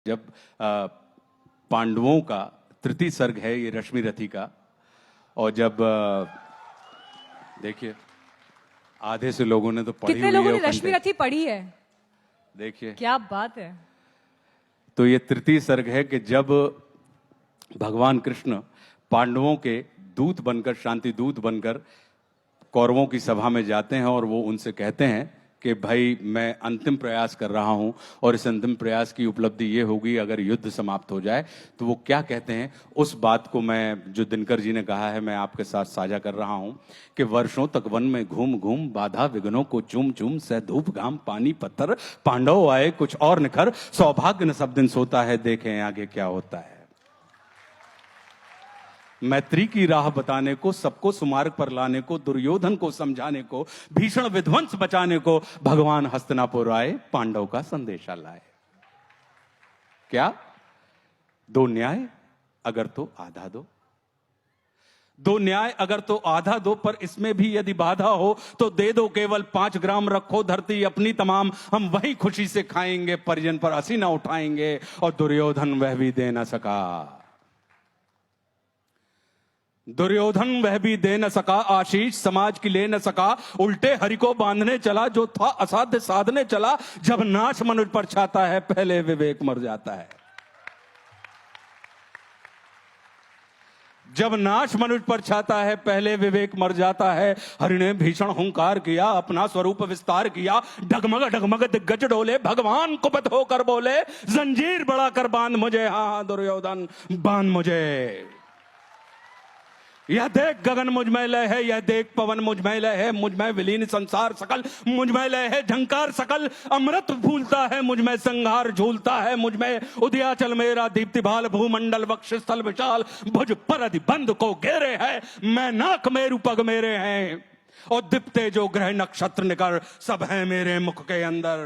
जब पांडवों का तृतीय सर्ग है ये रश्मि रथी का, और जब देखिए आधे से लोगों ने तो पढ़ी कितने हुई है लोगों ने वो रश्मि रथी पढ़ी है? देखिए क्या बात है। तो ये तृतीय सर्ग है कि जब भगवान कृष्ण पांडवों के दूत बनकर, शांति दूत बनकर कौरवों की सभा में जाते हैं और वो उनसे कहते हैं कि भाई मैं अंतिम प्रयास कर रहा हूं और इस अंतिम प्रयास की उपलब्धि ये होगी अगर युद्ध समाप्त हो जाए। तो वो क्या कहते हैं, उस बात को मैं, जो दिनकर जी ने कहा है, मैं आपके साथ साझा कर रहा हूं कि वर्षों तक वन में घूम घूम बाधा विघ्नों को चूम चूम, सह धूप घाम पानी पत्थर, पांडव आए कुछ और निखर, सौभाग्य न सब दिन सोता है, देखें आगे क्या होता है। मैत्री की राह बताने को, सबको सुमार्ग पर लाने को, दुर्योधन को समझाने को, भीषण विध्वंस बचाने को भगवान हस्तिनापुर आए, पांडव का संदेशा लाए। क्या? दो न्याय अगर तो आधा दो, दो न्याय अगर तो आधा दो, पर इसमें भी यदि बाधा हो तो दे दो केवल 5 ग्राम, रखो धरती अपनी तमाम, हम वही खुशी से खाएंगे, परिजन पर हंसी ना उठाएंगे। और दुर्योधन वह भी दे न सका, दुर्योधन वह भी दे न सका, आशीष समाज की ले न सका, उल्टे हरि को बांधने चला, जो था असाध्य साधने चला। जब नाश मनुष्य पर छाता है पहले विवेक मर जाता है, जब नाश मनुष्य पर छाता है पहले विवेक मर जाता है। हरि ने भीषण हुंकार किया, अपना स्वरूप विस्तार किया, डगमग डगमग दिग्गज डोले, भगवान कुपित होकर बोले, जंजीर बढ़ा कर बांध मुझे, हाँ दुर्योधन बांध मुझे। यह देख गगन मुझ में लय है, यह देख पवन मुझ में लय है, मुझ में विलीन संसार सकल, मुझ में लय है झंकार सकल, अमृत फूलता है मुझ में, संहार झूलता है मुझ में, उदयाचल मेरा दीप्ति भाल, भूमंडल वक्षस्थल विशाल, भुज पर बंद को घेरे है, मैं नाक मेरु पग मेरे हैं, और दीप्ते जो ग्रह नक्षत्र निकर, सब है मेरे मुख के अंदर।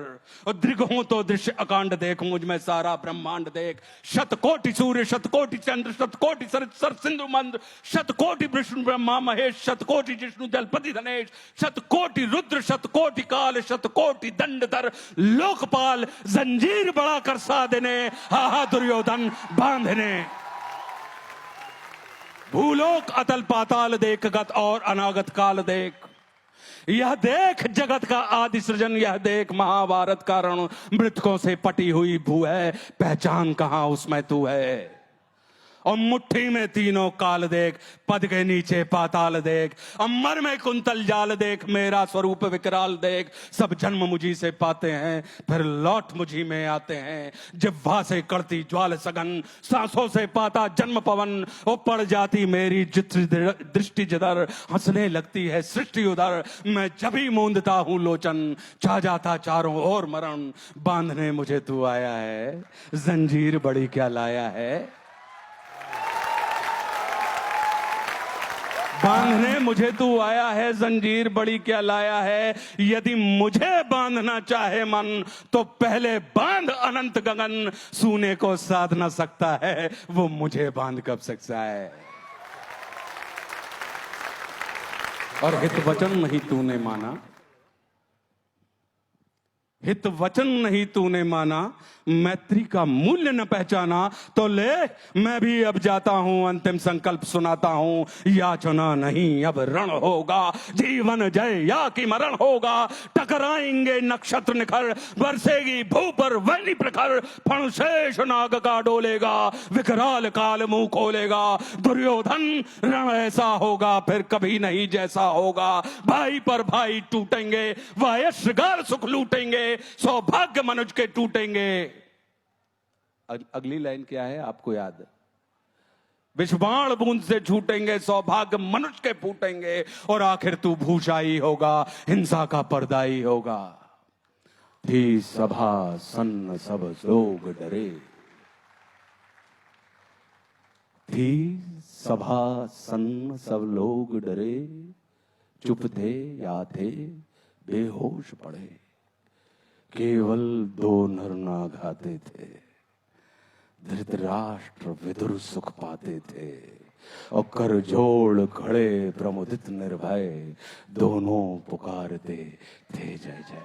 और दृग हूं तो दृश्य अकांड देख, मुझ में सारा ब्रह्मांड देख, शतकोटि सूर्य शतकोटि चंद्र शतकोटि सर सिंधु मंद, शतकोटि विष्णु ब्रह्मा महेश, शतकोटि जिष्णु जलपति धनेश, शतकोटि रुद्र शतकोटि काल, शतकोटि दंडधर लोकपाल, जंजीर बढ़ा कर साधने, हा दुर्योधन बांधने। भूलोक अतल पाताल देख, गत और अनागत काल देख, यह देख जगत का आदि सृजन, यह देख महाभारत का रण, मृतकों से पटी हुई भू है, पहचान कहां उसमें तू है। और मुट्ठी में तीनों काल देख, पद के नीचे पाताल देख, अमर में कुंतल जाल देख, मेरा स्वरूप विकराल देख, सब जन्म मुझी से पाते हैं फिर लौट मुझी में आते हैं, जिह्वा से करती ज्वाल सघन, सांसों से पाता जन्म पवन, वो पड़ जाती मेरी दृष्टि जिधर, हंसने लगती है सृष्टि उधर, मैं जब ही मूंदता हूं लोचन, छा जाता चारों ओर मरण, बांधने मुझे तू आया है, जंजीर बड़ी क्या लाया है, बांधने मुझे तू आया है, जंजीर बड़ी क्या लाया है। यदि मुझे बांधना चाहे मन तो पहले बांध अनंत गगन, सूने को साध ना सकता है वो मुझे बांध कब सकता है। और हित वचन नहीं तूने माना, हित वचन नहीं तूने माना, मैत्री का मूल्य न पहचाना, तो ले मैं भी अब जाता हूं, अंतिम संकल्प सुनाता हूं, याचना नहीं अब रण होगा, जीवन जय या कि मरण होगा, टकराएंगे नक्षत्र निखर, बरसेगी भू पर वैनी प्रखर, फणशेष नाग का डोलेगा, विकराल काल मुंह खोलेगा, दुर्योधन रण ऐसा होगा फिर कभी नहीं जैसा होगा, भाई पर भाई टूटेंगे, वाय श्रृंगार सुख लूटेंगे, सौभाग्य मनुष्य के टूटेंगे। अगली लाइन क्या है आपको याद है? विषबाण बूंद से छूटेंगे, सौभाग्य मनुष्य के फूटेंगे, और आखिर तू भूषाई होगा, हिंसा का पर्दाई होगा। थी सभा सन्न सब लोग डरे, थी सभा सन्न सब लोग डरे, चुप थे या थे बेहोश पड़े, केवल 2 नर नाग आते थे, धृतराष्ट्र विदुर सुख पाते थे, और कर जोड़ खड़े प्रमुदित निर्भय, दोनों पुकारते थे जय जय।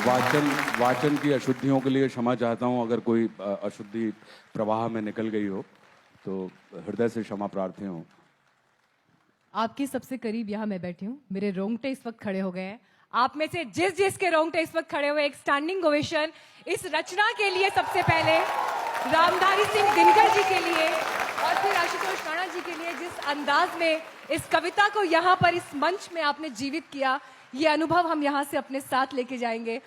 वाचन की अशुद्धियों के लिए क्षमा चाहता हूं। अगर कोई अशुद्धि प्रवाह में निकल गई हो तो हृदय से क्षमा प्रार्थी हूं। आपके सबसे करीब यहाँ मैं बैठी हूँ, मेरे रोंगटे इस वक्त खड़े हो गए हैं। आप में से जिस जिसके रोंगटे इस वक्त खड़े हुए, एक स्टैंडिंग ओवेशन इस रचना के लिए सबसे पहले, रामधारी सिंह दिनकर जी के लिए और फिर आशुतोष राणा जी के लिए, जिस अंदाज में इस कविता को यहाँ पर इस मंच में आपने जीवित किया, ये अनुभव हम यहाँ से अपने साथ लेके जाएंगे।